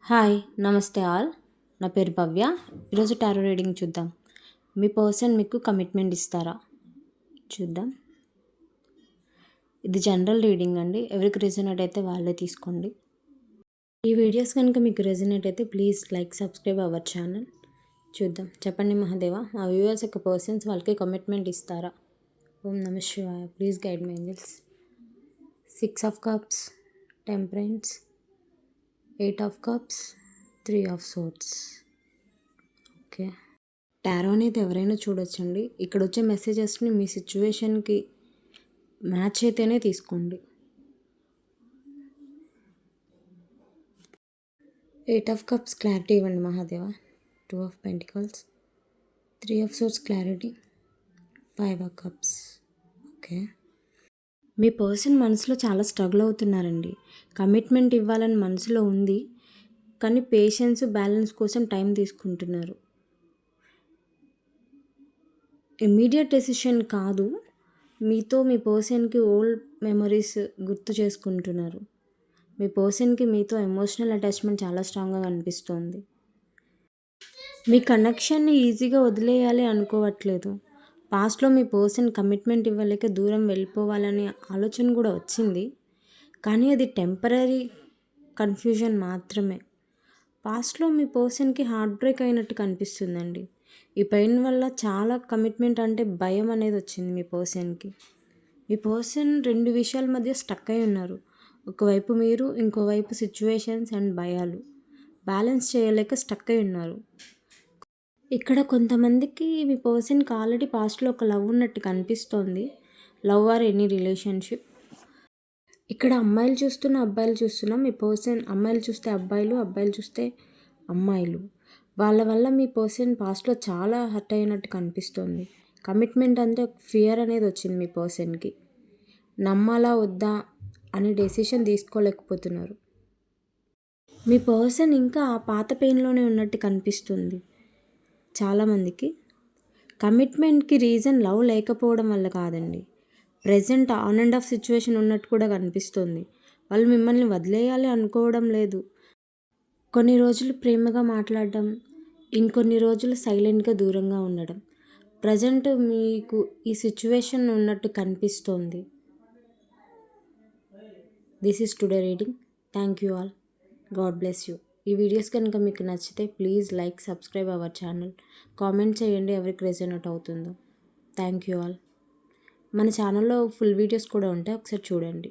Hi నమస్తే all. నా పేరు భవ్య. ఈరోజు టారో రీడింగ్ చూద్దాం. మీ పర్సన్ మీకు కమిట్మెంట్ ఇస్తారా చూద్దాం. ఇది జనరల్ రీడింగ్ అండి. ఎవరికి రెజొనేట్ అయితే వాళ్ళే తీసుకోండి. ఈ వీడియోస్ కనుక మీకు రెజొనేట్ అయితే please like subscribe our channel. చూద్దాం. చెప్పండి మహాదేవ, మా వ్యూవర్స్ యొక్క పర్సన్స్ వాళ్ళకి కమిట్మెంట్ ఇస్తారా? ఓం నమ శివాయ. Please guide my angels. 6 of cups, temperance, 8 of cups, 3 of swords. Okay, tarot అనేది ఎవరైనా చూడొచ్చండి. ఇక్కడ వచ్చే మెసేజెస్ని మీ సిచ్యువేషన్కి మ్యాచ్ అయితేనే తీసుకోండి. 8 ఆఫ్ కప్స్ క్లారిటీ ఇవ్వండి Mahadeva. 2 of pentacles, 3 of swords clarity, 5 of cups. Okay, me person మనసులో చాలా స్ట్రగుల్ అవుతున్నారండి. కమిట్మెంట్ ఇవ్వాలని మనసులో ఉంది, కానీ పేషెన్స్ బ్యాలెన్స్ కోసం టైం తీసుకుంటున్నారు. ఇమ్మీడియట్ డెసిషన్ కాదు, మీతో మీ పర్సన్కి ఓల్డ్ మెమరీస్ గుర్తు చేసుకుంటున్నారు. మీ పర్సన్కి మీతో ఎమోషనల్ అటాచ్మెంట్ చాలా స్ట్రాంగ్గా కనిపిస్తోంది. మీ కనెక్షన్ని ఈజీగా వదిలేయాలి అనుకోవట్లేదు. పాస్ట్లో మీ పర్సన్ కమిట్మెంట్ ఇవ్వలేక దూరం వెళ్ళిపోవాలనే ఆలోచన కూడా వచ్చింది, కానీ అది టెంపరీ కన్ఫ్యూజన్ మాత్రమే. పాస్ట్లో మీ పర్సన్కి హార్ట్ బ్రేక్ అయినట్టు కనిపిస్తుందండి. ఈ పెయిన్ వల్ల చాలా కమిట్మెంట్ అంటే భయం అనేది వచ్చింది మీ పర్సన్కి. మీ పర్సన్ 2 విషయాల మధ్య స్టక్ అయి ఉన్నారు. ఒకవైపు మీరు, ఇంకోవైపు సిచ్యువేషన్స్ అండ్ భయాలు బ్యాలెన్స్ చేయలేక స్టక్ అయి ఉన్నారు. ఇక్కడ కొంతమందికి మీ పర్సన్కి ఆల్రెడీ పాస్ట్లో ఒక లవ్ ఉన్నట్టు కనిపిస్తోంది. Love or any relationship. ఇక్కడ అమ్మాయిలు చూస్తున్న, అబ్బాయిలు చూస్తున్నాం. మీ పర్సన్ అమ్మాయిలు చూస్తే అబ్బాయిలు, అబ్బాయిలు చూస్తే అమ్మాయిలు. వాళ్ళ వల్ల మీ పర్సన్ పాస్ట్లో చాలా హర్ట్ అయినట్టు కనిపిస్తోంది. కమిట్మెంట్ అంటే ఫియర్ అనేది వచ్చింది మీ పర్సన్కి. నమ్మాలా వద్దా అనే డెసిషన్ తీసుకోలేకపోతున్నారు. మీ పర్సన్ ఇంకా ఆ పాత పెయిన్లోనే ఉన్నట్టు కనిపిస్తుంది చాలామందికి. కమిట్మెంట్కి రీజన్ లవ్ లేకపోవడం వల్ల కాదండి, present on and of situation ఉన్నట్టు కూడా కనిపిస్తుంది. వాళ్ళు మిమ్మల్ని వదిలేయాలి అనుకోవడం లేదు. కొన్ని రోజులు ప్రేమగా మాట్లాడడం, ఇంకొన్ని రోజులు సైలెంట్గా దూరంగా ఉండడం. ప్రజెంట్ మీకు ఈ సిచ్యువేషన్ ఉన్నట్టు కనిపిస్తోంది. This is today reading. Thank you all. God bless you. ఈ వీడియోస్ కనుక మీకు నచ్చితే please like subscribe our channel. Comment చేయండి ఎవరికి రెజొనేట్ అవుతుందో. Thank you all. మన ఛానల్లో ఫుల్ వీడియోస్ కూడా ఉంటాయి, ఒకసారి చూడండి.